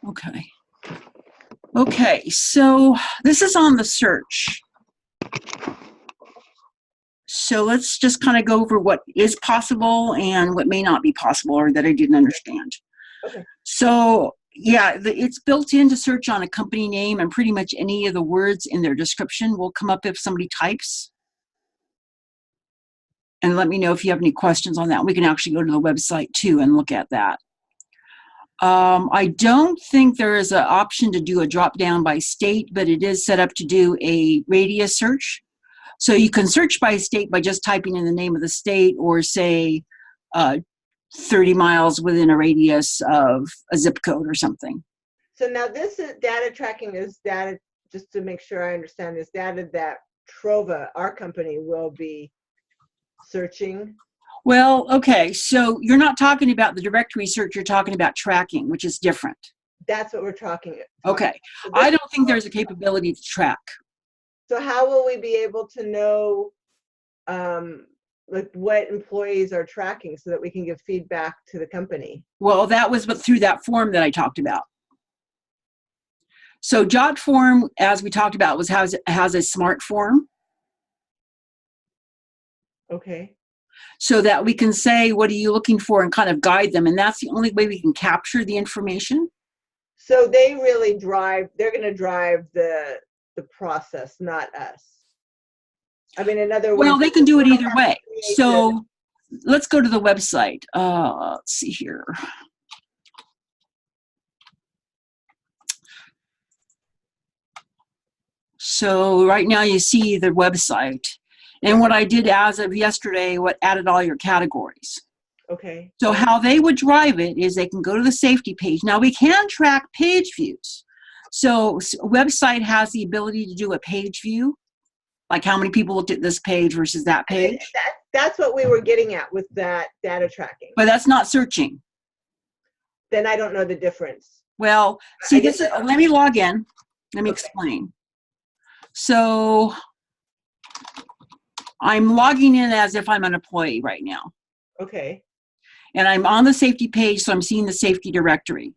Okay. Okay, so this is on the search. So let's just kind of go over what is possible and what may not be possible or that I didn't understand. Okay. So yeah, it's built in to search on a company name, and pretty much any of the words in their description will come up if somebody types. And let me know if you have any questions on that. We can actually go to the website too and look at that. I don't think there is an option to do a drop down by state, but it is set up to do a radius search. So you can search by state by just typing in the name of the state, or say 30 miles within a radius of a zip code or something. So now this is data tracking, is data, just to make sure I understand, is data that Trova, our company, will be searching? Well, okay, so you're not talking about the directory search, you're talking about tracking, which is different. That's what we're talking Okay, so I don't think there's a capability to track. So how will we be able to know like what employees are tracking so that we can give feedback to the company? Well, that was through that form that I talked about. So Jot form, as we talked about, has a smart form. Okay. So that we can say, what are you looking for, and kind of guide them. And that's the only way we can capture the information. So they really drive, they're going to drive the process, not us. I mean, in other words. Well, they can do it either way. So let's go to the website. Let's see here. So right now you see the website. And what I did as of yesterday, added all your categories. Okay. So how they would drive it is they can go to the safety page. Now we can track page views. So a website has the ability to do a page view, like how many people looked at this page versus that page. That's what we were getting at with that data tracking. But that's not searching. Then I don't know the difference. Well, see, let me log in. Let me explain. So I'm logging in as if I'm an employee right now. Okay. And I'm on the safety page, so I'm seeing the safety directory.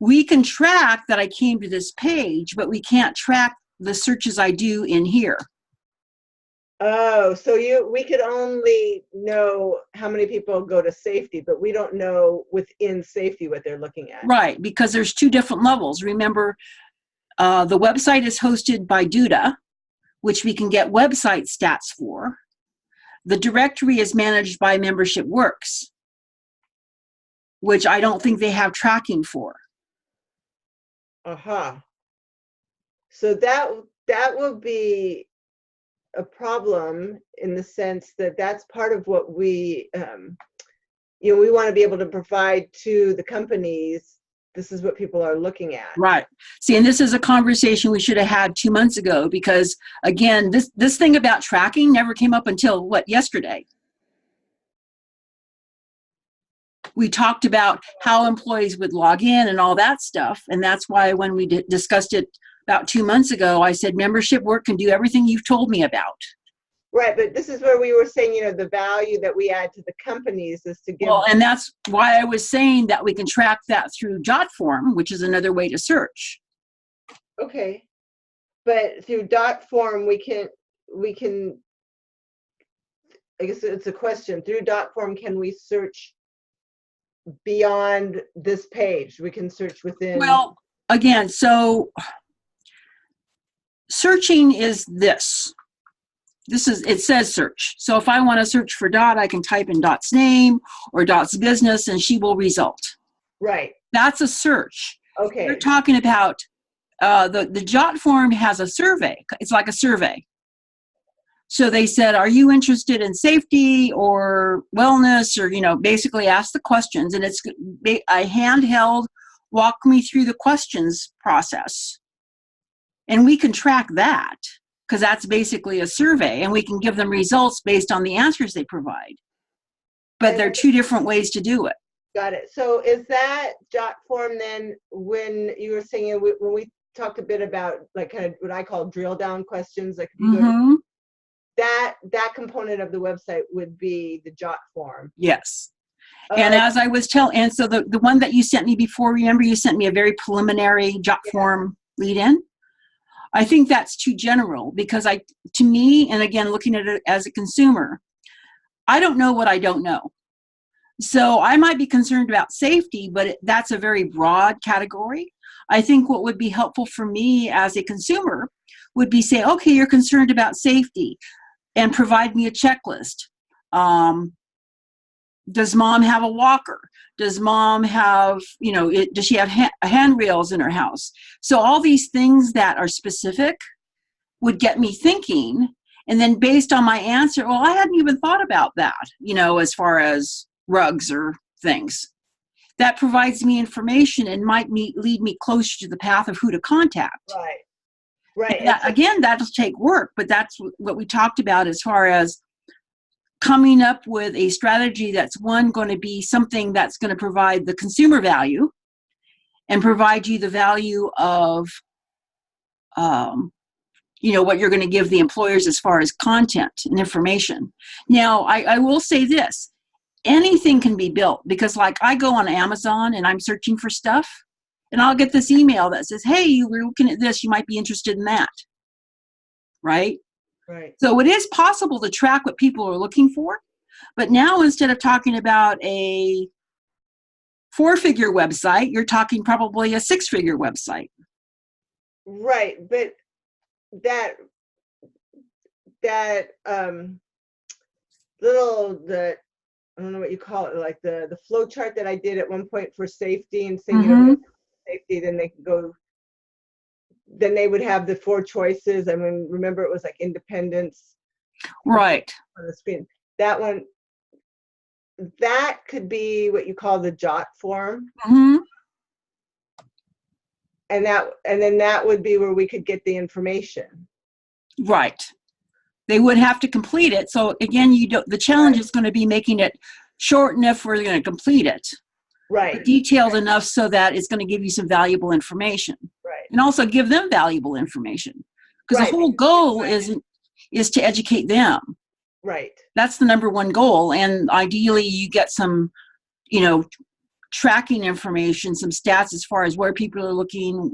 We can track that I came to this page, but we can't track the searches I do in here. Oh, so we could only know how many people go to safety, but we don't know within safety what they're looking at. Right, because there's two different levels. Remember, the website is hosted by Duda, which we can get website stats for. The directory is managed by Membership Works, which I don't think they have tracking for. So that will be a problem in the sense that that's part of what we, we want to be able to provide to the companies. This is what people are looking at. Right. See, and this is a conversation we should have had 2 months ago, because again, this thing about tracking never came up until yesterday. We talked about how employees would log in and all that stuff. And that's why when we discussed it about 2 months ago, I said, Membership Work can do everything you've told me about. Right, but this is where we were saying, the value that we add to the companies is to give. Well, and that's why I was saying that we can track that through JotForm, which is another way to search. Okay, but through JotForm, we can. I guess it's a question. Through JotForm, can we search beyond this page? We can search within. Well, again, so searching is this. It says search. So if I want to search for Dot, I can type in Dot's name or Dot's business, and she will result. Right. That's a search. Okay. We're talking about the Jot form has a survey. It's like a survey. So they said, are you interested in safety or wellness, or, basically ask the questions, and it's a handheld walk me through the questions process. And we can track that, because that's basically a survey, and we can give them results based on the answers they provide. But there are two different ways to do it. Got it. So is that Jot form then, when you were saying, when we talked a bit about like kind of what I call drill down questions, like if you go to, that component of the website would be the Jot form? Yes. And Oh, as I was telling, and so the one that you sent me before, remember you sent me a very preliminary jot form lead in? I think that's too general because to me, and again, looking at it as a consumer, I don't know what I don't know. So I might be concerned about safety, but that's a very broad category. I think what would be helpful for me as a consumer would be say, okay, you're concerned about safety, and provide me a checklist. Does mom have a walker? Does mom have, does she have handrails in her house? So all these things that are specific would get me thinking. And then based on my answer, well, I hadn't even thought about that, as far as rugs or things. That provides me information and might lead me closer to the path of who to contact. right, right. And that, again, that'll take work, but that's what we talked about as far as coming up with a strategy that's going to be something that's going to provide the consumer value and provide you the value of what you're going to give the employers as far as content and information. Now, I will say this, anything can be built because like I go on Amazon and I'm searching for stuff and I'll get this email that says, hey, you were looking at this, you might be interested in that, right? Right. So it is possible to track what people are looking for, but now instead of talking about a 4-figure website, you're talking probably a 6-figure website. Right, but that I don't know what you call it, like the flow chart that I did at one point for safety and saying you don't get safety, then they could go. Then they would have the 4 choices. I mean, remember it was like independence. Right. On the screen. That one, that could be what you call the jot form. Mm-hmm. And then that would be where we could get the information. Right. They would have to complete it. So again, the challenge is going to be making it short enough where they're going to complete it. Right. But detailed enough so that it's going to give you some valuable information. Right. And also give them valuable information. Because the whole goal is to educate them. Right. That's the number one goal. And ideally you get some, tracking information, some stats as far as where people are looking,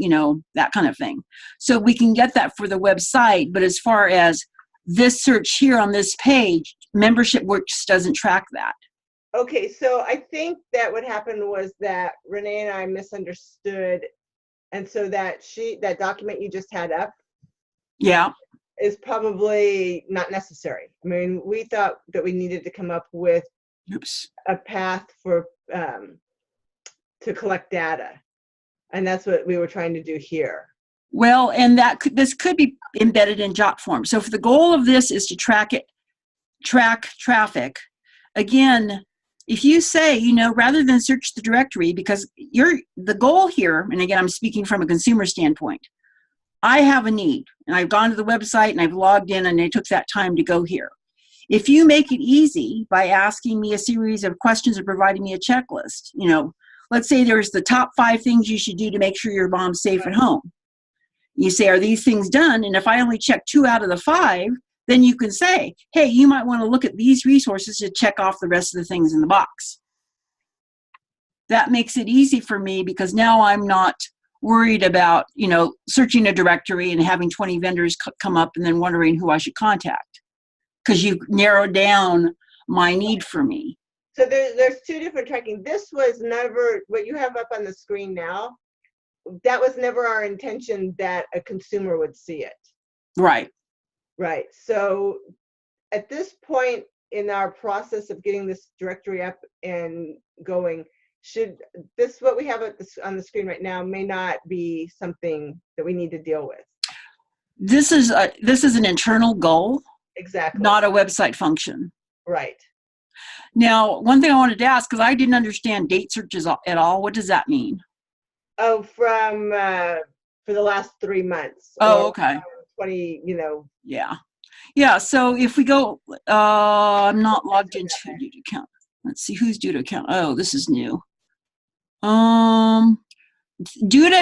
that kind of thing. So we can get that for the website. But as far as this search here on this page, membership works doesn't track that. Okay, so I think that what happened was that Renee and I misunderstood, and so that document you just had up, is probably not necessary. I mean, we thought that we needed to come up with a path for to collect data, and that's what we were trying to do here. Well, and this could be embedded in jot form. So if the goal of this is to track traffic, again, if you say, rather than search the directory, because the goal here, and again, I'm speaking from a consumer standpoint, I have a need, and I've gone to the website and I've logged in and I took that time to go here. If you make it easy by asking me a series of questions or providing me a checklist, let's say there's the top 5 things you should do to make sure your mom's safe at home. You say, are these things done? And if I only check 2 out of the 5, then you can say, hey, you might want to look at these resources to check off the rest of the things in the box. That makes it easy for me because now I'm not worried about, searching a directory and having 20 vendors come up and then wondering who I should contact because you've narrowed down my need for me. So there's 2 different tracking. This was never, what you have up on the screen now, that was never our intention that a consumer would see it. Right. Right. So at this point in our process of getting this directory up and going, what we have on the screen right now may not be something that we need to deal with. This is an internal goal. Exactly. Not a website function. Right. Now, one thing I wanted to ask, because I didn't understand date searches at all. What does that mean? Oh, from for the last 3 months. Oh, okay. 20, Yeah. So if we go, I'm not logged into a due to account. Let's see who's due to account. Oh, this is new. Duda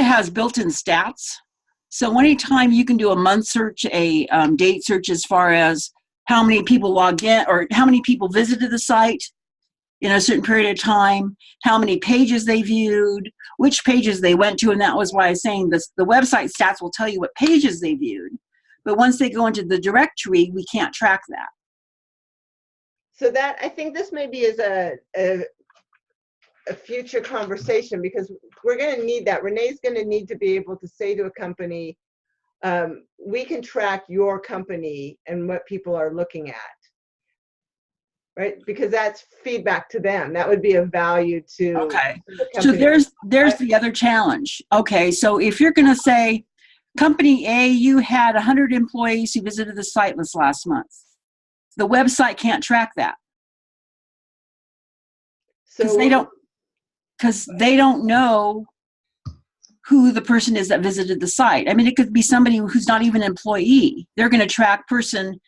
has built-in stats. So anytime you can do a month search, a date search as far as how many people logged in or how many people visited the site, in a certain period of time, how many pages they viewed, which pages they went to, and that was why I was saying this, the website stats will tell you what pages they viewed, but once they go into the directory, we can't track that. So that, I think this maybe is a future conversation, because we're going to need that. Renee's going to need to be able to say to a company, we can track your company and what people are looking at, right? Because that's feedback to them. That would be of value to Okay. the So company. there's the other challenge. Okay, so if you're going to say, company A, you had 100 employees who visited the site this last month, the website can't track that because So they don't know who the person is that visited the site. I mean, it could be somebody who's not even an employee. They're going to track person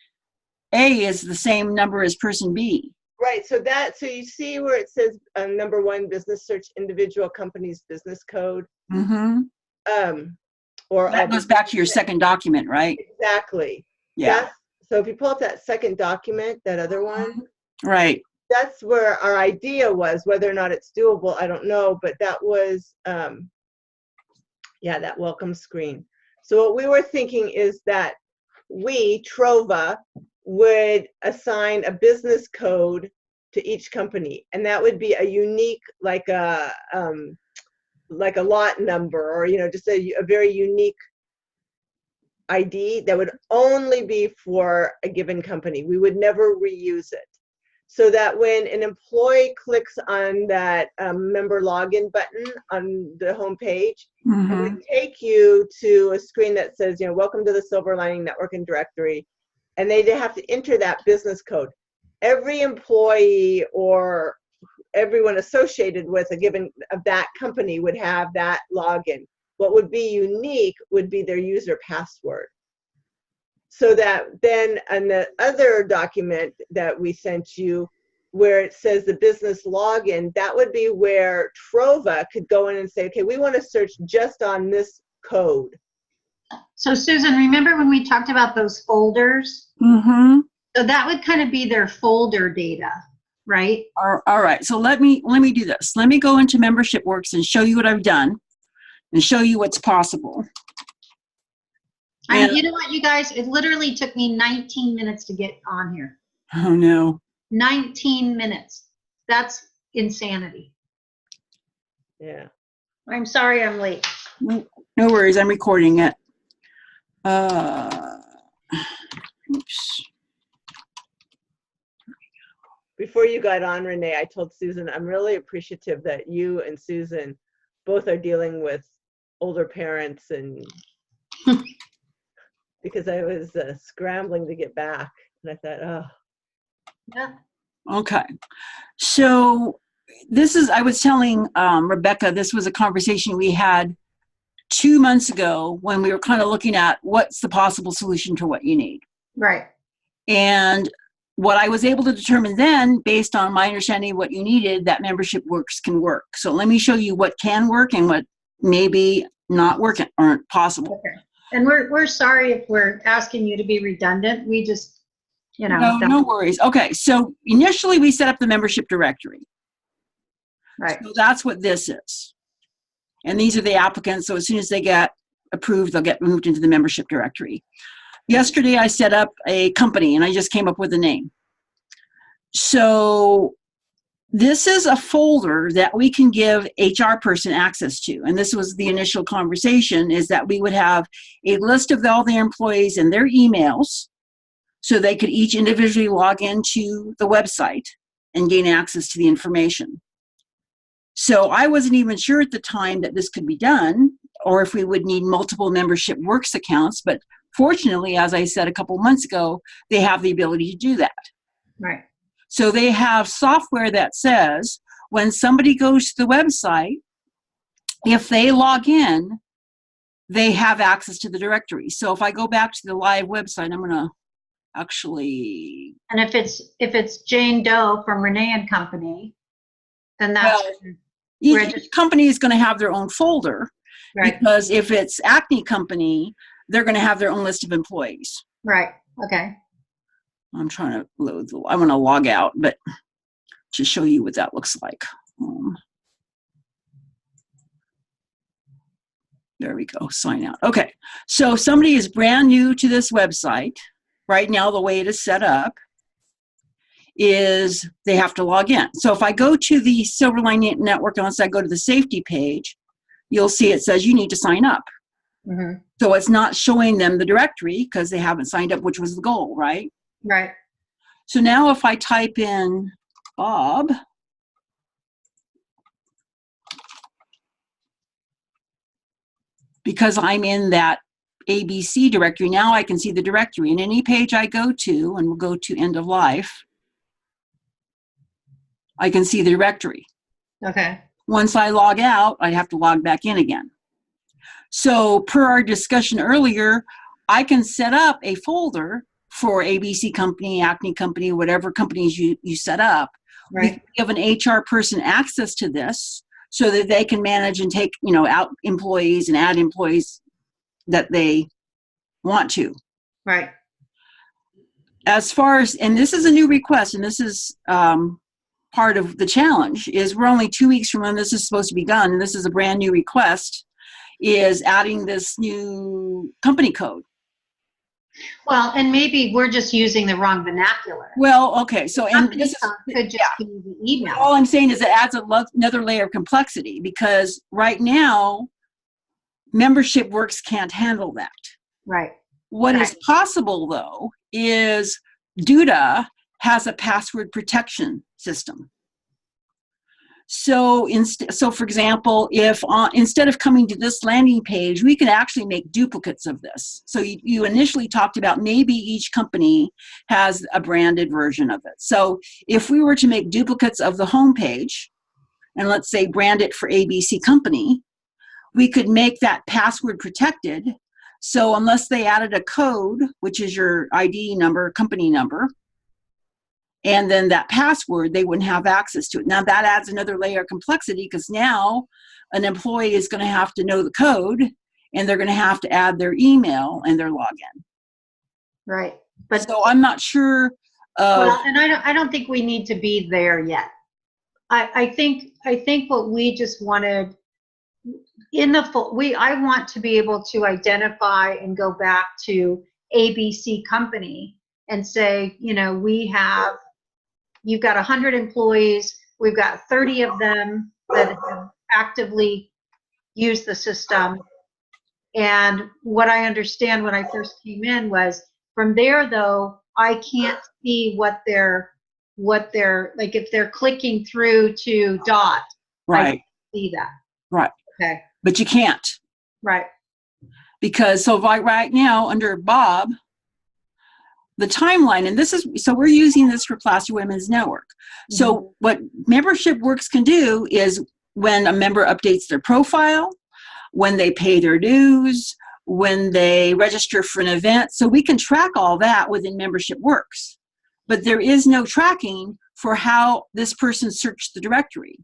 A is the same number as person B. right, so you see where it says number 1, business search individual company's business code. Mm-hmm. Or that goes back to your second document, right? Exactly. Yeah. So if you pull up that second document, that other one, right, that's where our idea was. Whether or not it's doable, I don't know, but that was yeah, that welcome screen. So what we were thinking is that we, Trova, would assign a business code to each company, and that would be a unique, like a lot number, or just a very unique ID that would only be for a given company. We would never reuse it. So that when an employee clicks on that member login button on the home page, it would take you to a screen that says, welcome to the Silver Lining Network and Directory, and they have to enter that business code. Every employee or everyone associated with a given of that company would have that login. What would be unique would be their user password. So that then on the other document that we sent you, where it says the business login, that would be where Trova could go in and say, okay, we want to search just on this code. So Susan, remember when we talked about those folders? Mm-hmm. So that would kind of be their folder data, right? All right, so let me do this. Let me go into Membership Works and show you what I've done and show you what's possible. I mean, you know what, you guys, it literally took me 19 minutes to get on here. Oh, no. 19 minutes. That's insanity. Yeah. I'm sorry I'm late. No worries, I'm recording it. Oops. Before you got on, Renee, I told Susan, I'm really appreciative that you and Susan both are dealing with older parents, and because I was scrambling to get back, and I thought, oh. Yeah. Okay. So this is, I was telling Rebecca, this was a conversation we had 2 months ago when we were kind of looking at what's the possible solution to what you need. Right. And what I was able to determine then, based on my understanding of what you needed, that Membership Works can work. So let me show you what can work and what maybe not working or possible. Okay. And we're sorry if we're asking you to be redundant. We just, No worries. Okay, so initially we set up the membership directory. Right. So that's what this is. And these are the applicants, so as soon as they get approved, they'll get moved into the membership directory. Yesterday I set up a company and I just came up with a name. So this is a folder that we can give HR person access to. And this was the initial conversation, is that we would have a list of all the employees and their emails, so they could each individually log into the website and gain access to the information. So I wasn't even sure at the time that this could be done, or if we would need multiple Membership Works accounts, but fortunately, as I said a couple months ago, they have the ability to do that. Right. So they have software that says when somebody goes to the website, if they log in, they have access to the directory. So if I go back to the live website, I'm gonna actually. And if it's Jane Doe from Renee and Company, then that's Each company is going to have their own folder, right. Because if it's Acne Company, they're going to have their own list of employees. Right. Okay. I'm trying to load. I want to log out, but to show you what that looks like. There we go, sign out. Okay, so if somebody is brand new to this website, right now the way it is set up is they have to log in. So if I go to the Silverline Network, unless I go to the safety page, you'll see it says you need to sign up. Mm-hmm. So it's not showing them the directory because they haven't signed up, which was the goal, right? Right. So now if I type in Bob, because I'm in that ABC directory, now I can see the directory. And any page I go to, and we'll go to end of life, I can see the directory. Okay. Once I log out, I have to log back in again. So per our discussion earlier, I can set up a folder for ABC company, Acne company, whatever companies you set up. Right. We give an HR person access to this so that they can manage and take, out employees and add employees that they want to. Right. As far as, and this is a new request, and this is part of the challenge, is we're only 2 weeks from when this is supposed to be done, and this is a brand new request, is adding this new company code. Well, and maybe we're just using the wrong vernacular. Well, okay, so and Company this is, code could just be the email. all I'm saying is it adds another layer of complexity, because right now membership works can't handle that. Right. What is possible though is Duda has a password protection system. So for example, if instead of coming to this landing page, we can actually make duplicates of this. So you initially talked about maybe each company has a branded version of it. So if we were to make duplicates of the home page, and let's say brand it for ABC company, we could make that password protected. So unless they added a code, which is your ID number, company number, and then that password, they wouldn't have access to it. Now that adds another layer of complexity, because now an employee is going to have to know the code, and they're going to have to add their email and their login. Right. But so I'm not sure. Well, and I don't think we need to be there yet. I think what we just wanted I want to be able to identify and go back to ABC company and say, you've got 100 employees, we've got 30 of them that have actively used the system. And what I understand when I first came in was, from there though, I can't see what they're like, if they're clicking through to dot, right. I can see that. Right. Okay. But you can't. Right. Because so right now under Bob, the timeline, and so we're using this for Placer Women's Network. Mm-hmm. So what Membership Works can do is when a member updates their profile, when they pay their dues, when they register for an event, so we can track all that within Membership Works. But there is no tracking for how this person searched the directory.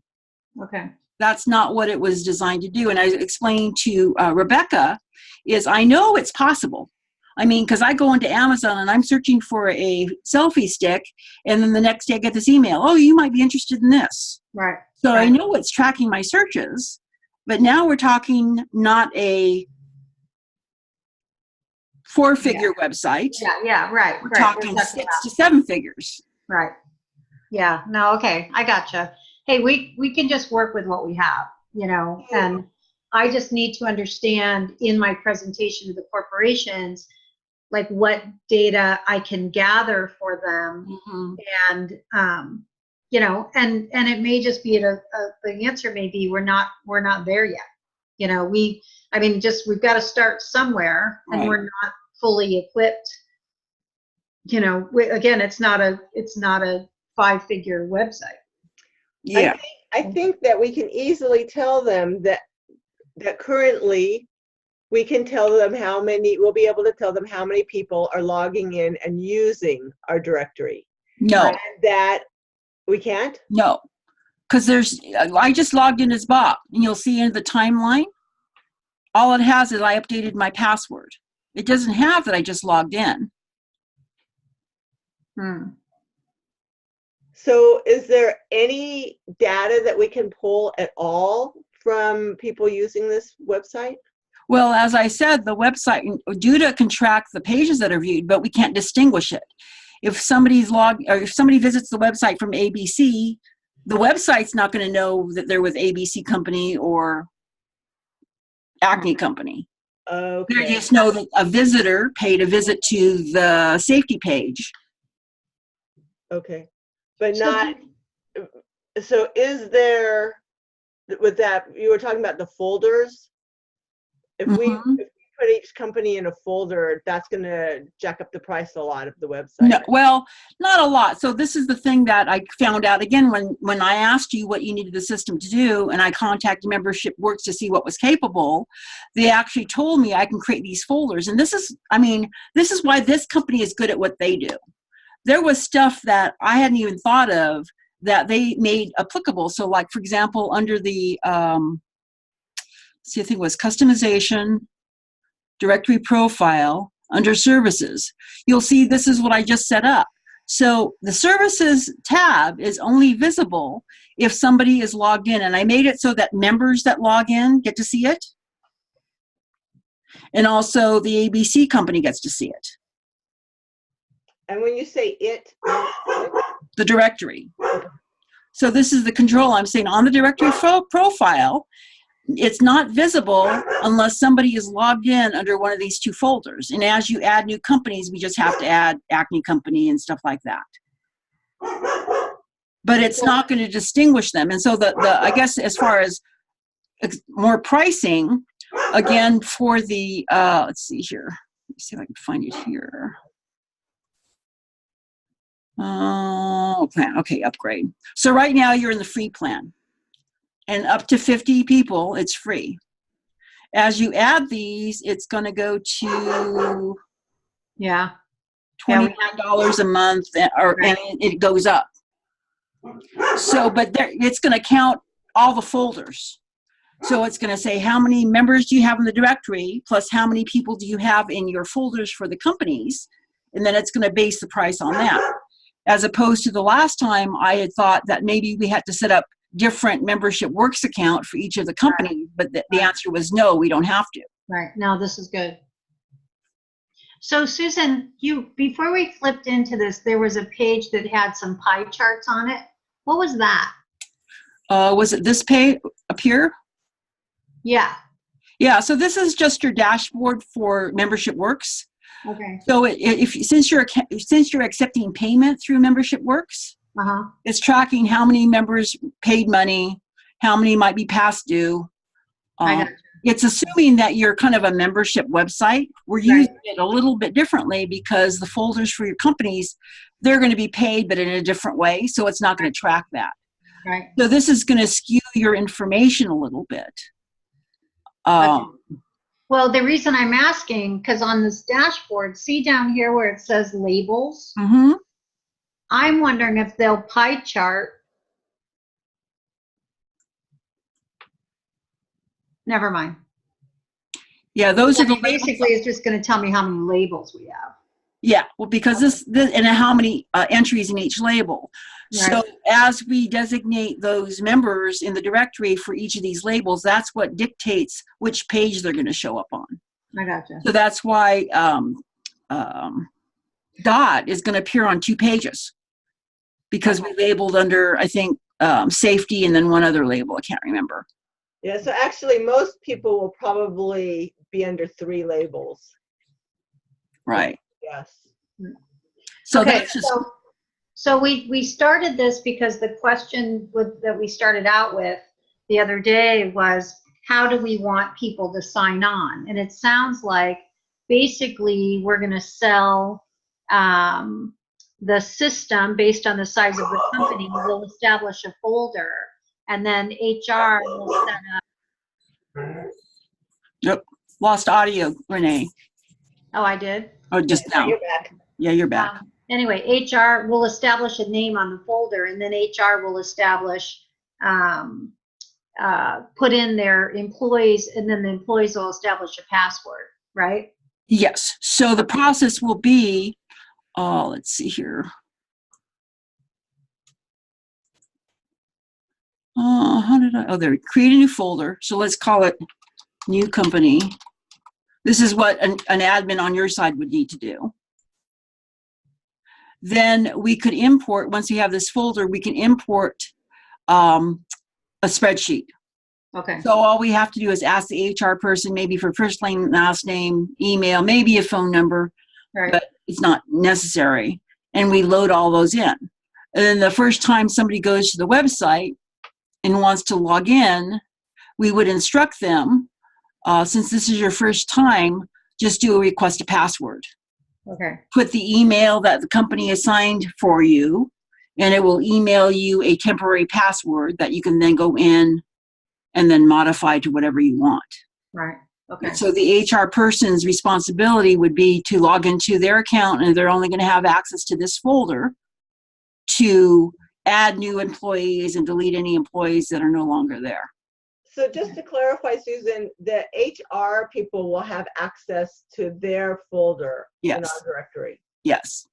Okay. That's not what it was designed to do. And I explained to Rebecca, is I know it's possible. I mean, because I go into Amazon and I'm searching for a selfie stick, and then the next day I get this email, oh, you might be interested in this. Right. So right. I know it's tracking my searches, but now we're talking not a 4-figure website. Yeah, right. We're talking 6 to 7 figures. Right. Yeah, no, okay, I gotcha. Hey, we can just work with what we have, and I just need to understand in my presentation to the corporations, like what data I can gather for them. Mm-hmm. And, and it may just be the answer may be we're not there yet. We've got to start somewhere, and we're not fully equipped. Again, it's not a 5-figure website. Yeah. I think that we can easily tell them that currently we can tell them we'll be able to tell them how many people are logging in and using our directory. No. And that we can't? No. Because I just logged in as Bob, and you'll see in the timeline, all it has is I updated my password. It doesn't have that I just logged in. So is there any data that we can pull at all from people using this website? Well, as I said, the website, Duda can track the pages that are viewed, but we can't distinguish it. If somebody's logged, or if somebody visits the website from ABC, the website's not going to know that they're with ABC company or Acne company. They Okay. just know that a visitor paid a visit to the safety page. Okay. But not, so is there, with that, you were talking about the folders? If we put each company in a folder, that's going to jack up the price a lot of the website. No, well, not a lot. So this is the thing that I found out again when I asked you what you needed the system to do, and I contacted Membership Works to see what was capable. They actually told me I can create these folders, and this is, I mean, this is why this company is good at what they do. There was stuff that I hadn't even thought of that they made applicable. So, like for example, under the see, I think it was customization, directory profile, under services, you'll see this is what I just set up. So the services tab is only visible if somebody is logged in, and I made it so that members that log in get to see it. And also the ABC company gets to see it. And when you say it, The directory. So this is the control I'm saying on the directory profile. It's not visible unless somebody is logged in under one of these two folders. And as you add new companies, we just have to add Acne company and stuff like that. But it's not going to distinguish them. And so I guess as far as more pricing, again, for the, let's see here. Let's see if I can find it here. Plan, okay, upgrade. So right now you're in the free plan. And up to 50 people, it's free. As you add these, it's going to go to $29 a month, and it goes up. So, but it's going to count all the folders. So it's going to say how many members do you have in the directory, plus how many people do you have in your folders for the companies, and then it's going to base the price on that. As opposed to the last time, I had thought that maybe we had to set up different Membership Works account for each of the companies, but the answer was no, we don't have to. Right. No, this is good. So Susan, before we flipped into this, there was a page that had some pie charts on it. What was that? Was it this page up here? Yeah. Yeah, so this is just your dashboard for Membership Works. Okay. So since you're accepting payment through Membership Works, it's tracking how many members paid money, how many might be past due. It's assuming that you're kind of a membership website. We're using it a little bit differently because the folders for your companies, they're going to be paid, but in a different way. So it's not going to track that. Right. So this is going to skew your information a little bit. Well, the reason I'm asking, because on this dashboard, see down here where it says labels? I'm wondering if they'll pie chart. Never mind. Yeah, those are the basically it's just going to tell me how many labels we have. Yeah, well, because this and how many entries in each label. Right. So as we designate those members in the directory for each of these labels, that's what dictates which page they're going to show up on. I gotcha. So that's why DOT is going to appear on 2 pages because we labeled under, I think, safety and then one other label. I can't remember. Yeah, so actually most people will probably be under 3 labels. Right. Yes. So okay, that's just... So we started this because the question that we started out with the other day was, how do we want people to sign on? And it sounds like basically we're going to sell the system based on the size of the company. We'll establish a folder, and then HR will set up. Yep. Lost audio, Renee. Oh, I did? Oh, just now. You're back. Yeah, you're back. Anyway, HR will establish a name on the folder, and then HR will establish, put in their employees, and then the employees will establish a password, right? Yes. So the process will be, let's see here. How did I, oh, there, create a new folder. So let's call it new company. This is what an admin on your side would need to do. Then we could import, once we have this folder, we can import a spreadsheet. Okay. So all we have to do is ask the HR person, maybe for first name, last name, email, maybe a phone number, Right. but it's not necessary. And we load all those in. And then the first time somebody goes to the website and wants to log in, we would instruct them, since this is your first time, just do a request a password. Okay. Put the email that the company assigned for you, and it will email you a temporary password that you can then go in and then modify to whatever you want. Right. Okay. So the HR person's responsibility would be to log into their account, and they're only going to have access to this folder to add new employees and delete any employees that are no longer there. So just to clarify, Susan, the HR people will have access to their folder in Yes. our directory. Yes.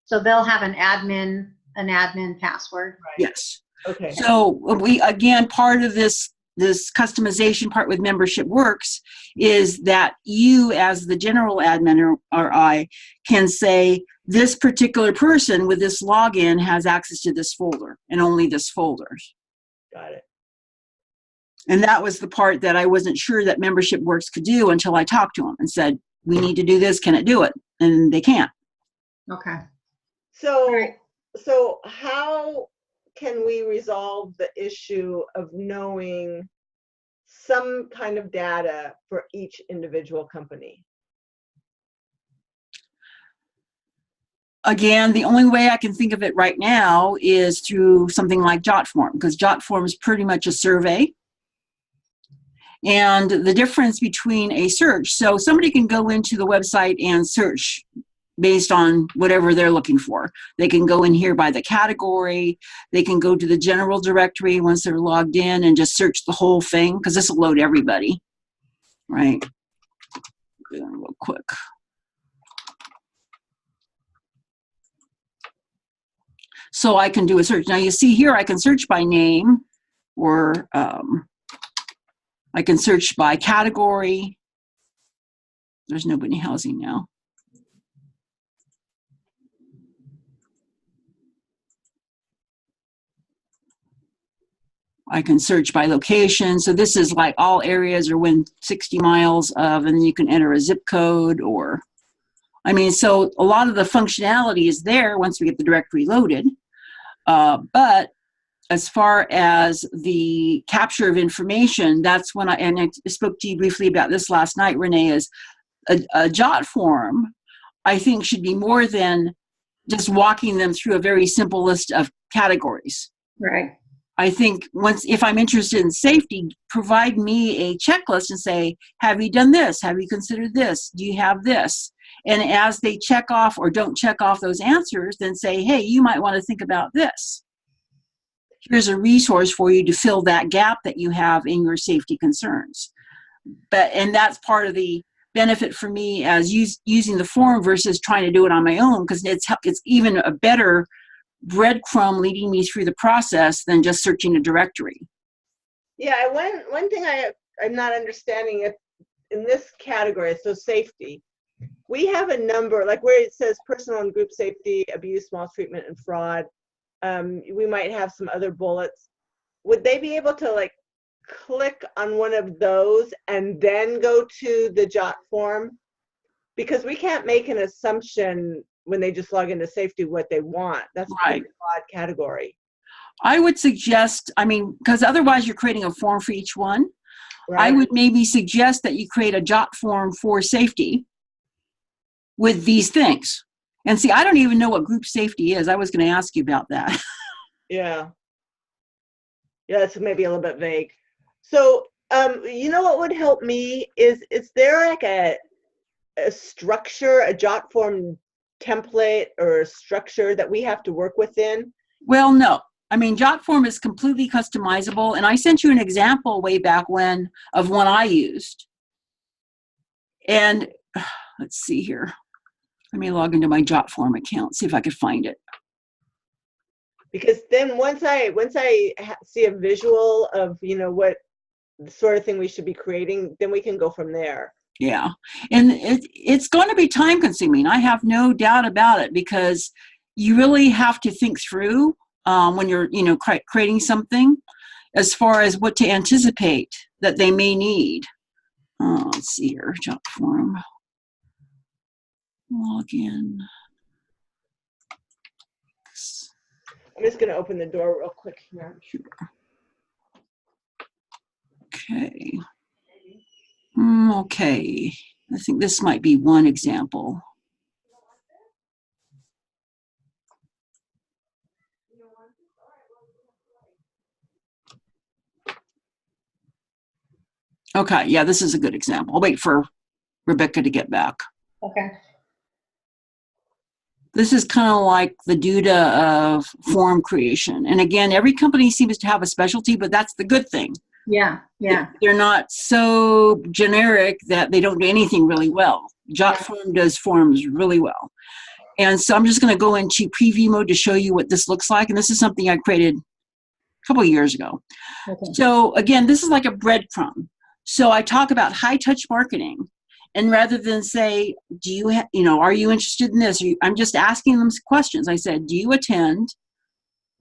So they'll have an admin password. Right. Yes. Okay. So we, again, part of this customization part with Membership Works is that you, as the general admin or I, can say this particular person with this login has access to this folder and only this folder. Got it. And that was the part that I wasn't sure that Membership Works could do until I talked to them and said, we need to do this, can it do it? And they can't. Okay. So, Right. so how can we resolve the issue of knowing some kind of data for each individual company? Again, the only way I can think of it right now is through something like JotForm, because JotForm is pretty much a survey. And the difference between a search, so somebody can go into the website and search based on whatever they're looking for. They can go in here by the category. They can go to the general directory once they're logged in and just search the whole thing, because this will load everybody, right? Real quick. So I can do a search. Now you see here I can search by name, or I can search by category. There's nobody housing now. I can search by location. So this is like all areas are within 60 miles of, and then you can enter a zip code, or, I mean, so a lot of the functionality is there once we get the directory loaded. But as far as the capture of information, that's when and I spoke to you briefly about this last night, Renee, is a jot form, I think, should be more than just walking them through a very simple list of categories. Right. I think if I'm interested in safety, provide me a checklist and say, have you done this? Have you considered this? Do you have this? And as they check off or don't check off those answers, then say, hey, you might want to think about this. Here's a resource for you to fill that gap that you have in your safety concerns. And that's part of the benefit for me as using the form versus trying to do it on my own, because it's even a better breadcrumb leading me through the process than just searching a directory. Yeah, one thing I'm not understanding, if in this category, so safety, we have a number, like where it says personal and group safety, abuse, maltreatment, and fraud. We might have some other bullets. Would they be able to like click on one of those and then go to the jot form? Because we can't make an assumption when they just log into safety what they want. That's a pretty broad category. I would suggest, I mean, because otherwise you're creating a form for each one. Right. I would maybe suggest that you create a jot form for safety with these things. And see, I don't even know what group safety is. I was going to ask you about that. Yeah. Yeah, it's maybe a little bit vague. So, you know what would help me is there like a structure, a jot form template or a structure that we have to work within? Well, no. I mean, JotForm is completely customizable, and I sent you an example way back when of one I used. And let's see here. Let me log into my JotForm account, see if I could find it. Because then once I see a visual of, what the sort of thing we should be creating, then we can go from there. Yeah. And it's going to be time consuming. I have no doubt about it, because you really have to think through when you're, creating something, as far as what to anticipate that they may need. Let's see here, jot form. Login. I'm just going to open the door real quick here. Sure. Okay. Okay. I think this might be one example. Okay, yeah, this is a good example. I'll wait for Rebecca to get back. Okay. This is kind of like the Duda of form creation. And again, every company seems to have a specialty, but that's the good thing. Yeah, yeah. They're not so generic that they don't do anything really well. JotForm does forms really well. And so I'm just going to go into preview mode to show you what this looks like. And this is something I created a couple of years ago. Okay. So again, this is like a breadcrumb. So I talk about high touch marketing. And rather than say, do you, are you interested in this? I'm just asking them questions. I said, do you attend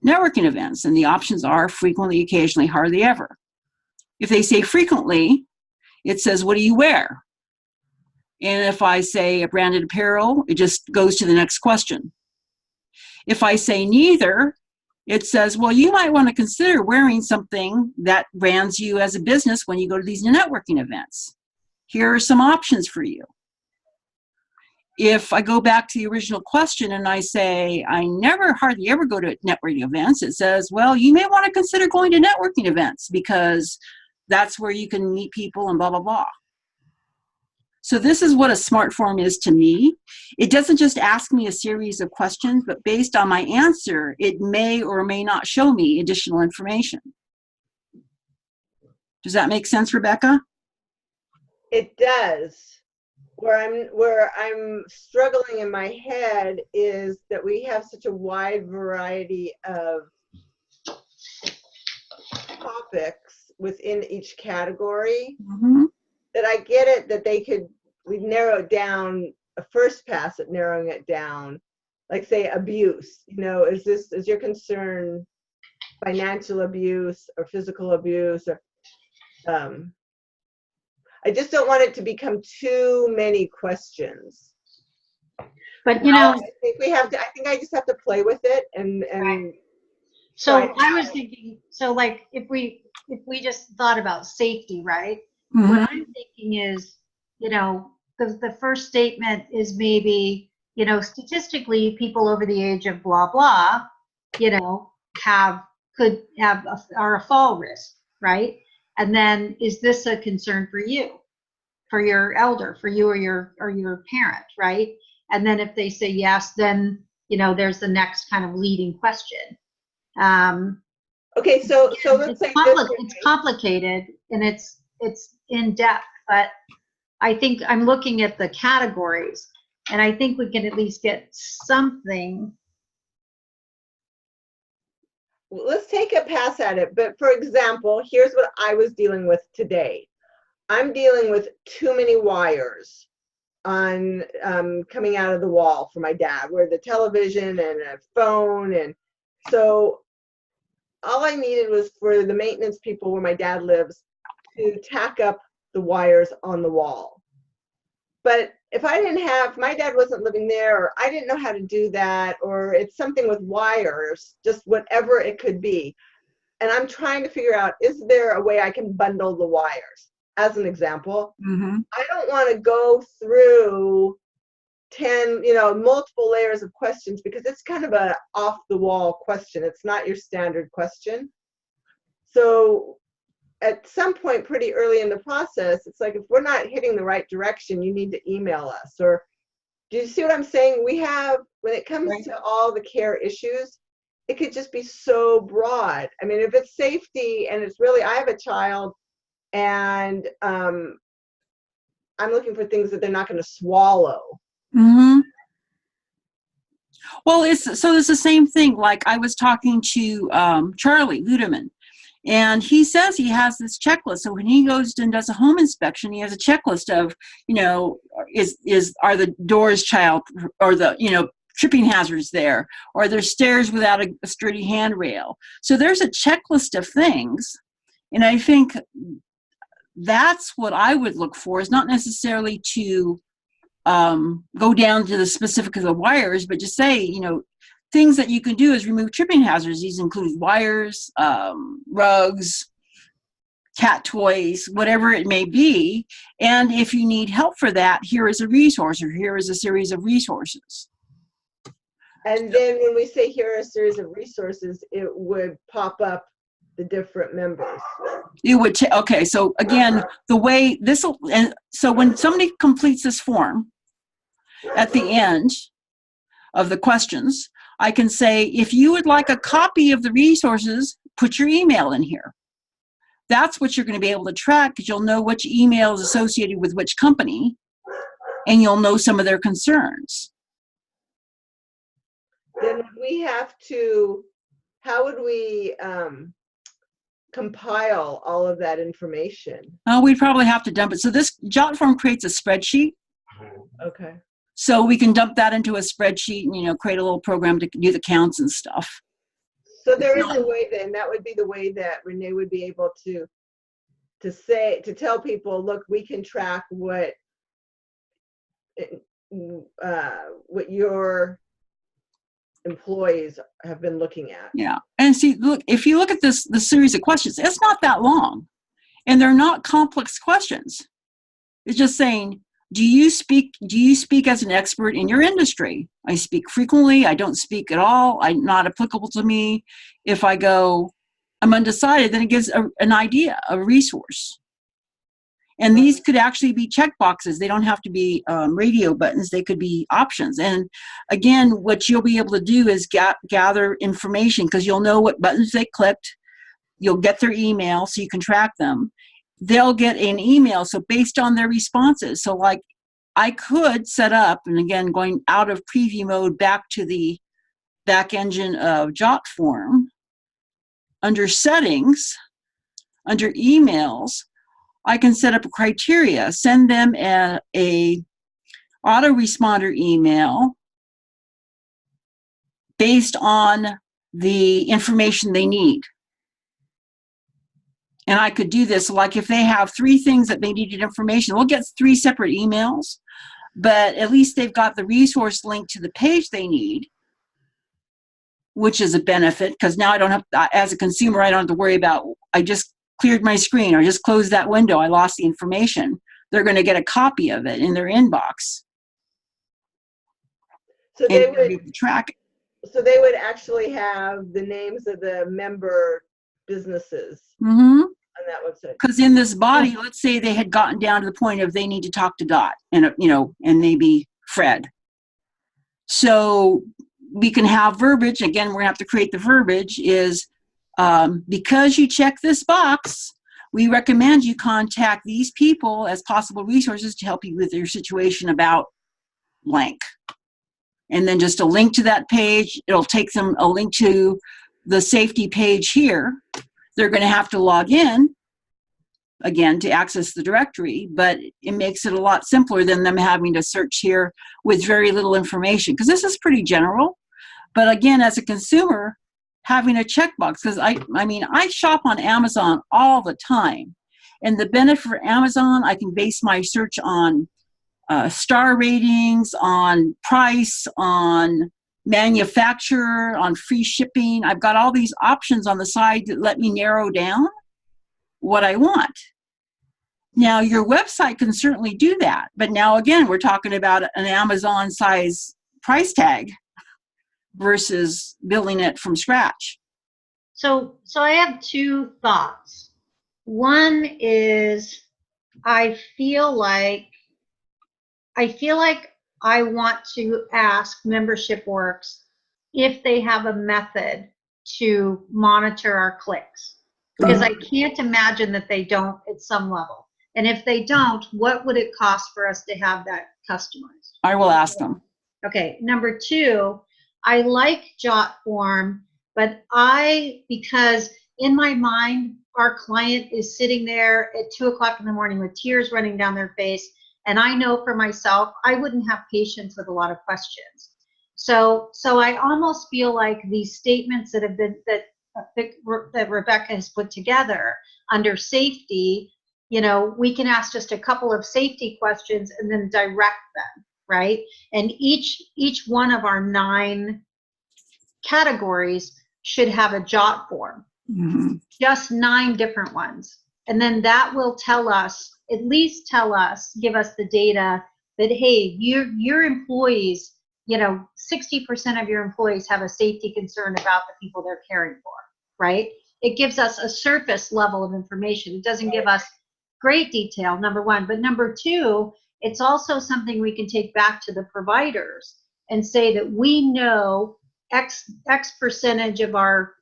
networking events? And the options are frequently, occasionally, hardly ever. If they say frequently, it says, what do you wear? And if I say a branded apparel, it just goes to the next question. If I say neither, it says, well, you might want to consider wearing something that brands you as a business when you go to these networking events. Here are some options for you. If I go back to the original question and I say, I hardly ever go to networking events, it says, well, you may want to consider going to networking events because that's where you can meet people and blah, blah, blah. So this is what a smart form is to me. It doesn't just ask me a series of questions, but based on my answer, it may or may not show me additional information. Does that make sense, Rebecca? It does. Where I'm struggling in my head is that we have such a wide variety of topics within each category. Mm-hmm. That I get it that we've narrowed down a first pass at narrowing it down, like say abuse. Is your concern financial abuse or physical abuse or I just don't want it to become too many questions. But I think I just have to play with it and right. So I was thinking, so like if we just thought about safety, right? Mm-hmm. What I'm thinking is, the first statement is maybe, statistically people over the age of blah blah, are a fall risk, right? And then is this a concern for you, for your elder, for you or your parent, right? And then if they say yes, then there's the next kind of leading question. Okay, so let's say it's complicated and it's in depth, but I think I'm looking at the categories, and I think we can at least get something. Let's take a pass at it. But for example, here's what I was dealing with today. I'm dealing with too many wires on coming out of the wall for my dad, where the television and a phone, and so all I needed was for the maintenance people where my dad lives to tack up the wires on the wall. But if my dad wasn't living there, or I didn't know how to do that, or it's something with wires, just whatever it could be. And I'm trying to figure out, is there a way I can bundle the wires? As an example, Mm-hmm. I don't want to go through 10, multiple layers of questions because it's kind of a off the wall question. It's not your standard question. So at some point pretty early in the process, it's like, if we're not hitting the right direction, you need to email us. Or do you see what I'm saying? We have, when it comes Right. to all the care issues, it could just be so broad. I mean, if it's safety and it's really, I have a child and I'm looking for things that they're not going to swallow. Mm-hmm. Well, it's the same thing. Like I was talking to Charlie Ludeman, and he says he has this checklist. So when he goes and does a home inspection, he has a checklist of, are the doors child or the, tripping hazards there, or there's stairs without a sturdy handrail. So there's a checklist of things. And I think that's what I would look for, is not necessarily to go down to the specific of the wires, but just say, things that you can do is remove tripping hazards. These include wires, rugs, cat toys, whatever it may be. And if you need help for that, here is a resource, or here is a series of resources. And then when we say here are a series of resources, it would pop up the different members. You would, okay, so again, the way this will, and so when somebody completes this form, at the end of the questions, I can say, if you would like a copy of the resources, put your email in here. That's what you're going to be able to track, because you'll know which email is associated with which company, and you'll know some of their concerns. Then would we have to, how would we compile all of that information? We'd probably have to dump it. So this jot form creates a spreadsheet. Okay. So we can dump that into a spreadsheet and, create a little program to do the counts and stuff. So there is a way then, that would be the way that Renee would be able to tell people, look, we can track what your employees have been looking at. Yeah. And see, look, if you look at the series of questions, it's not that long, and they're not complex questions. It's just saying, do you speak as an expert in your industry? I speak frequently. I don't speak at all. I'm not applicable to me. If I go, I'm undecided, then it gives an idea, a resource. And these could actually be check boxes. They don't have to be radio buttons. They could be options. And again, what you'll be able to do is gather information, because you'll know what buttons they clicked. You'll get their email so you can track them. They'll get an email, so based on their responses. So like I could set up, and again, going out of preview mode back to the back engine of jot form, under settings, under emails, I can set up a criteria, send them a autoresponder email based on the information they need. And I could do this, like if they have 3 things that they needed information, we'll get 3 separate emails, but at least they've got the resource link to the page they need, which is a benefit, because now I don't have, as a consumer, I don't have to worry about, I just cleared my screen or just closed that window, I lost the information. They're going to get a copy of it in their inbox. So they would track it. So they would actually have the names of the member businesses Mm-hmm. on that website. Because in this body, let's say they had gotten down to the point of they need to talk to Dot and and maybe Fred. So we can have verbiage. Again, we're gonna have to create the verbiage. Is because you check this box, we recommend you contact these people as possible resources to help you with your situation about blank. And then just a link to that page. It'll take them a link to the safety page here. They're going to have to log in, again, to access the directory, but it makes it a lot simpler than them having to search here with very little information, because this is pretty general. But again, as a consumer, having a checkbox, because I shop on Amazon all the time. And the benefit for Amazon, I can base my search on star ratings, on price, on manufacturer, on free shipping. I've got all these options on the side that let me narrow down what I want. Now, your website can certainly do that. But now, again, we're talking about an Amazon size price tag versus building it from scratch. So I have 2 thoughts. One is I feel like I want to ask Membership Works if they have a method to monitor our clicks, because I can't imagine that they don't at some level. And if they don't, what would it cost for us to have that customized? I will ask them. Okay. Number 2, I like jot form, but because in my mind, our client is sitting there at 2 o'clock in the morning with tears running down their face. And I know for myself, I wouldn't have patience with a lot of questions. So I almost feel like these statements that have been, that Rebecca has put together under safety, we can ask just a couple of safety questions and then direct them, right? And each one of our 9 categories should have a jot form, just 9 different ones. And then that will at least give us the data that, hey, your employees, 60% of your employees have a safety concern about the people they're caring for, right? It gives us a surface level of information. It doesn't give us great detail, number one. But number two, it's also something we can take back to the providers and say that we know X percentage of our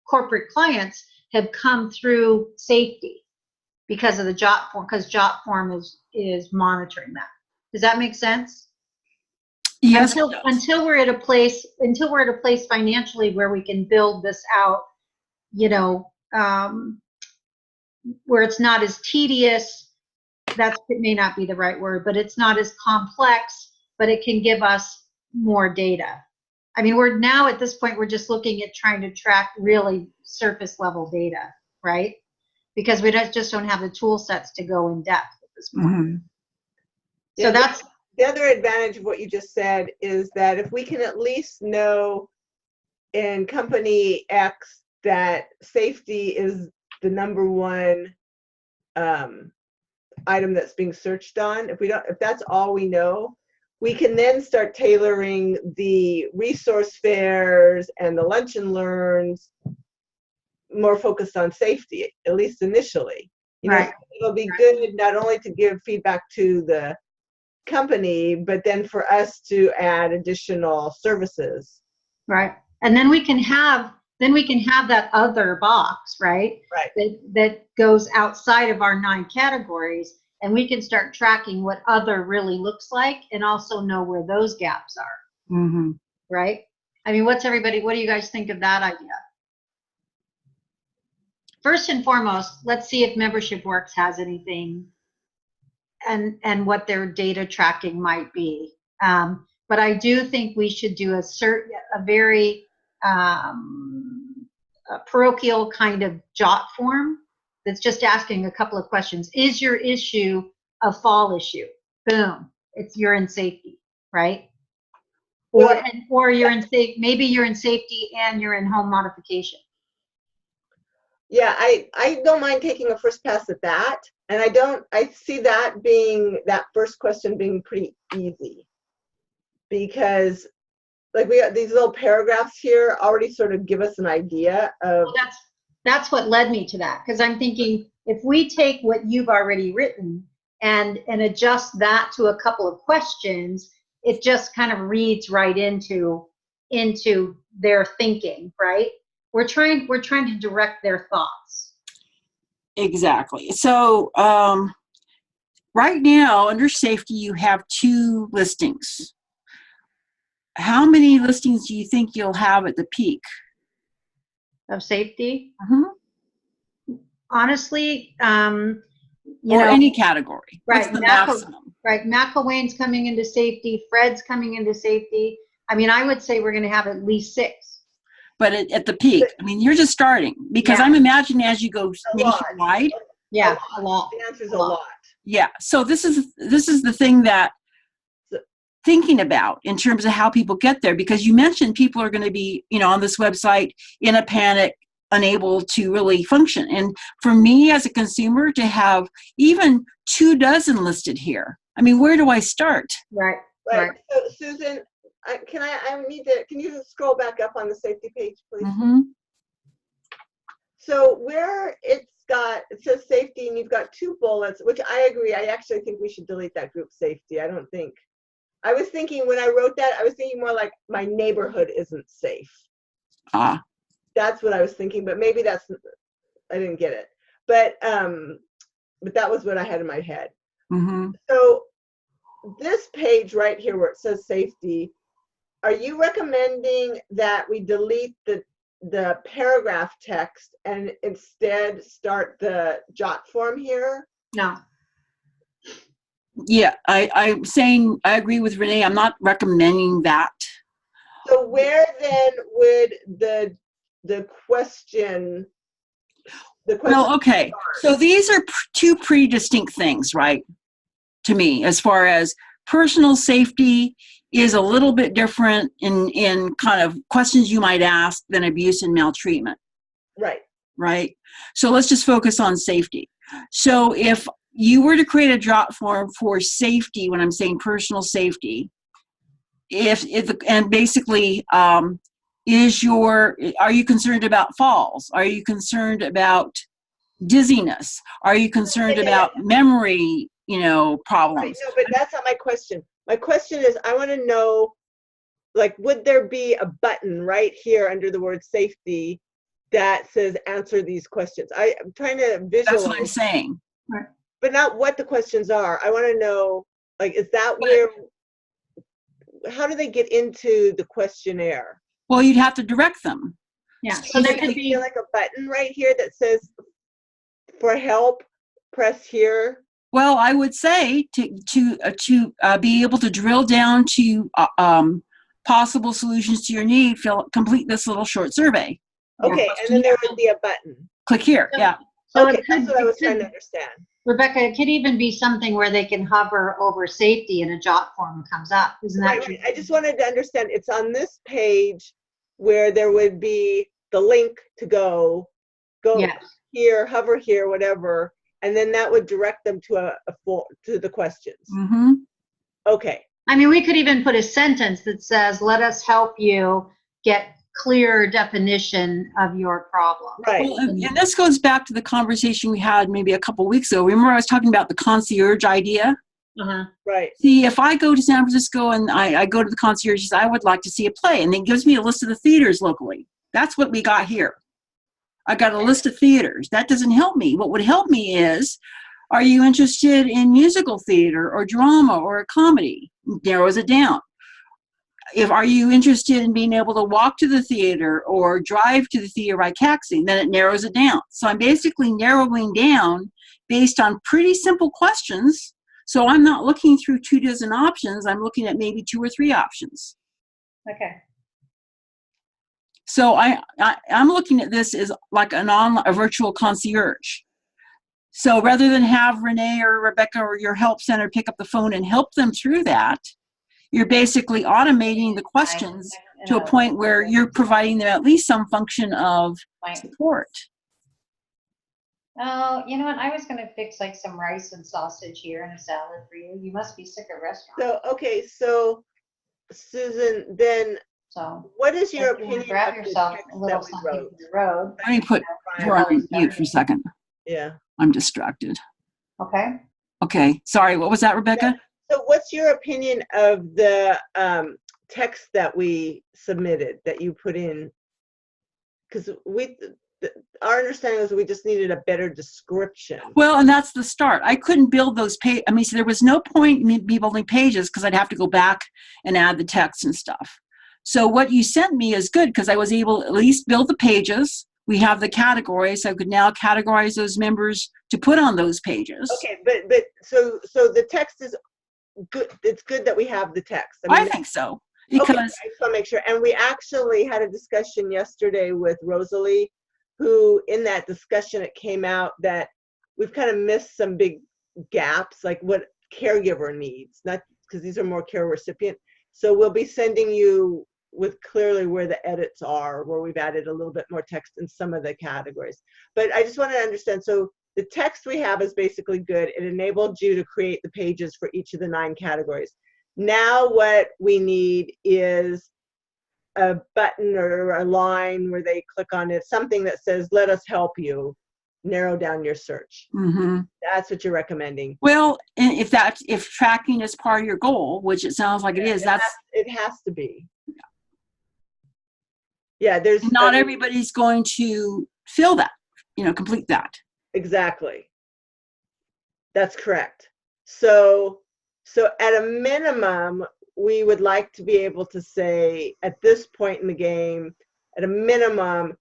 corporate clients have come through safety because of the jot form, because jot form is monitoring that. Does that make sense? Yes. Until we're at a place financially where we can build this out, where it's not as tedious. It may not be the right word, but it's not as complex, but it can give us more data. I mean, we're now at this point, we're just looking at trying to track really surface level data, right? Because we just don't have the tool sets to go in depth at this point. So that's the other advantage of what you just said, is that if we can at least know in company X that safety is the number one item that's being searched on, if that's all we know, we can then start tailoring the resource fairs and the lunch and learns more focused on safety, at least initially. Right. It'll be good not only to give feedback to the company, but then for us to add additional services. Right. And then we can have that other box, right? Right. That goes outside of our 9 categories, and we can start tracking what other really looks like and also know where those gaps are. Right? I mean, what do you guys think of that idea? First and foremost, let's see if Membership Works has anything and what their data tracking might be. But I do think we should do a very parochial kind of jot form that's just asking a couple of questions. Is your issue a fall issue? Boom, you're in safety, right? Or you're in maybe you're in safety and you're in home modification. Yeah, I don't mind taking a first pass at that. And I see that first question being pretty easy, because like we got these little paragraphs here already sort of give us an idea of. Well, that's what led me to that, because I'm thinking if we take what you've already written and adjust that to a couple of questions, it just kind of reads right into their thinking, right? We're trying to direct their thoughts. Exactly. So right now under safety, you have 2 listings. How many listings do you think you'll have at the peak? Of safety? Honestly, any category. Right. What's the maximum? Right. McElwain's coming into safety. Fred's coming into safety. I mean, I would say we're going to have at least 6. But at the peak, I mean, you're just starting, because I'm imagining as you go nationwide. Yeah, a lot. The answer is a lot. Yeah. So this is the thing that thinking about in terms of how people get there, because you mentioned people are going to be, on this website in a panic, unable to really function. And for me as a consumer to have even 24 listed here, I mean, where do I start? Right. So Susan, can you scroll back up on the safety page, please? So where it says safety and you've got 2 bullets, which I agree, I actually think we should delete that group safety. I was thinking when I wrote that, I was thinking more like my neighborhood isn't safe. That's what I was thinking, but maybe I didn't get it. But that was what I had in my head. So this page right here where it says safety, are you recommending that we delete the paragraph text and instead start the jot form here? No. Yeah, I'm saying I agree with Renee. I'm not recommending that. So where then would the question Well, okay. So these are two pretty distinct things, right? To me, as far as personal safety is a little bit different in kind of questions you might ask than abuse and maltreatment. Right. Right? So let's just focus on safety. So if you were to create a jot form for safety, when I'm saying personal safety, and basically, are you concerned about falls? Are you concerned about dizziness? Are you concerned about memory, problems? Right. No, but that's not my question. My question is, I want to know, like, would there be a button right here under the word safety that says answer these questions? I'm trying to visualize. That's what I'm saying. But not what the questions are. I want to know, like, is that where, how do they get into the questionnaire? Well, you'd have to direct them. Yeah. So there could be like a button right here that says for help, press here. Well, I would say to be able to drill down to possible solutions to your need, complete this little short survey. Okay, and then there would be a button. Click here. Yeah. So okay, that's what I was trying to understand. Rebecca, it could even be something where they can hover over safety and a jot form comes up. Isn't that true? Right. I just wanted to understand, it's on this page where there would be the link to go Yes. here, hover here, whatever, and then that would direct them to to the questions. Mm-hmm. Okay. I mean, we could even put a sentence that says, let us help you get clear definition of your problem. Right. Well, and this goes back to the conversation we had maybe a couple of weeks ago. Remember I was talking about the concierge idea? Uh-huh. Right. See, if I go to San Francisco and I go to the concierge, says, I would like to see a play, and then gives me a list of the theaters locally. That's what we got here. I got a list of theaters. That doesn't help me. What would help me is, are you interested in musical theater or drama or a comedy? Narrows it down. Are you interested in being able to walk to the theater or drive to the theater by taxi? Then it narrows it down. So I'm basically narrowing down based on pretty simple questions. So I'm not looking through 2 dozen options. I'm looking at maybe 2 or 3 options. Okay. So I'm looking at this as like a virtual concierge. So rather than have Renee or Rebecca or your help center pick up the phone and help them through that, you're basically automating the questions to a point where you're providing them at least some function of support. Oh, you know what? I was going to fix like some rice and sausage here and a salad for you. You must be sick of restaurants. So, okay, so Susan, then So what is your if you opinion grab of the yourself text a little that we something wrote? for the road. Let me put her on mute for a second. Yeah. I'm distracted. Okay. Okay, sorry, what was that, Rebecca? So what's your opinion of the text that we submitted, that you put in? Because our understanding was we just needed a better description. Well, and that's the start. I couldn't build those pages. I mean, so there was no point in me building pages because I'd have to go back and add the text and stuff. So what you sent me is good because I was able to at least build the pages. We have the categories. So I could now categorize those members to put on those pages. Okay, but so the text is good. It's good that we have the text. I think so. Because okay, I just want to make sure. And we actually had a discussion yesterday with Rosalie, who in that discussion it came out that we've kind of missed some big gaps, like what caregiver needs, not because these are more care recipient. So we'll be sending you with clearly where the edits are, where we've added a little bit more text in some of the categories. But I just want to understand, so the text we have is basically good. It enabled you to create the pages for each of the 9 categories. Now what we need is a button or a line where they click on it, something that says, let us help you narrow down your search. mm-hmm. That's what you're recommending. Well, and if tracking is part of your goal, which it sounds like it is, it has to be. Yeah, there's not everybody's going to fill that, complete that. Exactly. That's correct. So So at a minimum, we would like to be able to say at this point in the game, at a minimum,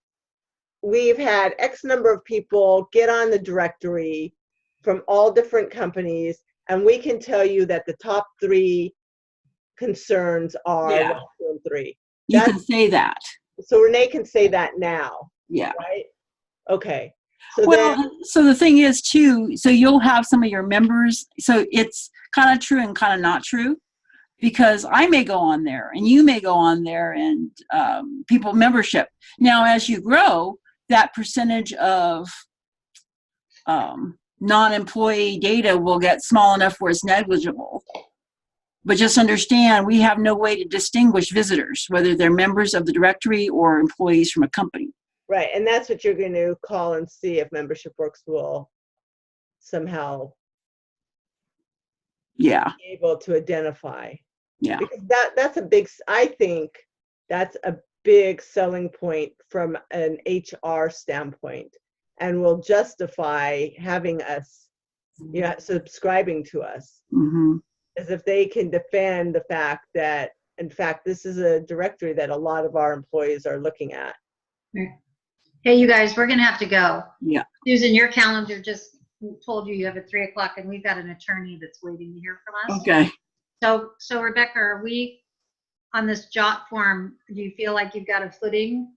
we've had X number of people get on the directory from all different companies, and we can tell you that the top 3 concerns are Yeah. 1, 2, and 3. You can say that. So Renee can say that now, Yeah. right? Okay. So Well, then, so the thing is too, so you'll have some of your members, so it's kind of true and kind of not true, because I may go on there and you may go on there and people membership. Now, as you grow, that percentage of non-employee data will get small enough where it's negligible. But just understand, we have no way to distinguish visitors, whether they're members of the directory or employees from a company. right, and that's what you're going to call and see if Membership Works will somehow Yeah. be able to identify. Yeah. Because that's a big, I think that's a big selling point from an HR standpoint, and will justify having us, subscribing to us, Mm-hmm. as if they can defend the fact that, in fact, this is a directory that a lot of our employees are looking at. Hey, you guys, we're gonna have to go. Yeah. Susan, your calendar just told you have at 3 o'clock, and we've got an attorney that's waiting to hear from us. Okay. So Rebecca, are we on this JOT form? Do you feel like you've got a footing?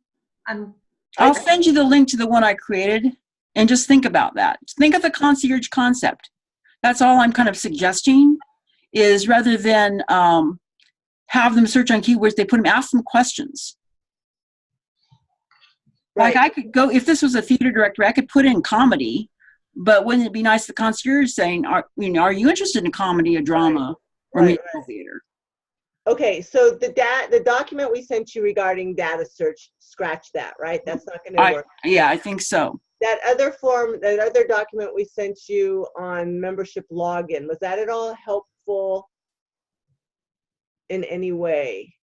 I'll send you the link to the one I created, and just think about that. Think of the concierge concept. That's all I'm kind of suggesting, is rather than have them search on keywords, they put them, ask them questions. Right. Like I could go, if this was a theater director, I could put in comedy, but wouldn't it be nice the concierge saying, are you interested in comedy or drama or musical theater? Okay, so the document we sent you regarding data search, scratch that, right? That's not going to work. Yeah, I think so. That other form, that other document we sent you on membership login, was that at all helpful in any way?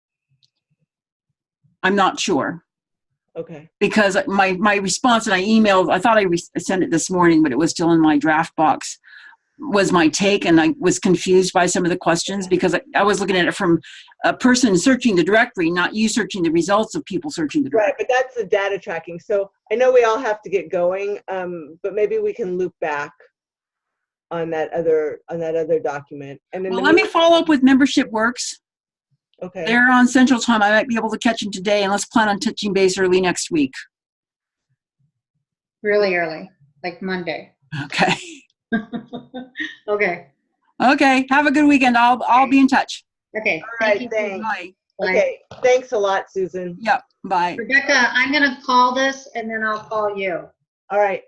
I'm not sure. Okay. Because my response, and I emailed, I thought I sent it this morning, but it was still in my draft box, was my take, and I was confused by some of the questions because I was looking at it from a person searching the directory, not you searching the results of people searching the directory. Right, but that's the data tracking. So I know we all have to get going, but maybe we can loop back on that other document. And then well, let me follow up with Membership Works. Okay. They're on Central Time. I might be able to catch them today, and let's plan on touching base early next week. Really early, like Monday. Okay. Okay. Okay. Have a good weekend. I'll be in touch. Okay. All right, thanks. Bye. Okay, thanks a lot, Susan. Yep. Bye. Rebecca, I'm gonna call this and then I'll call you. All right.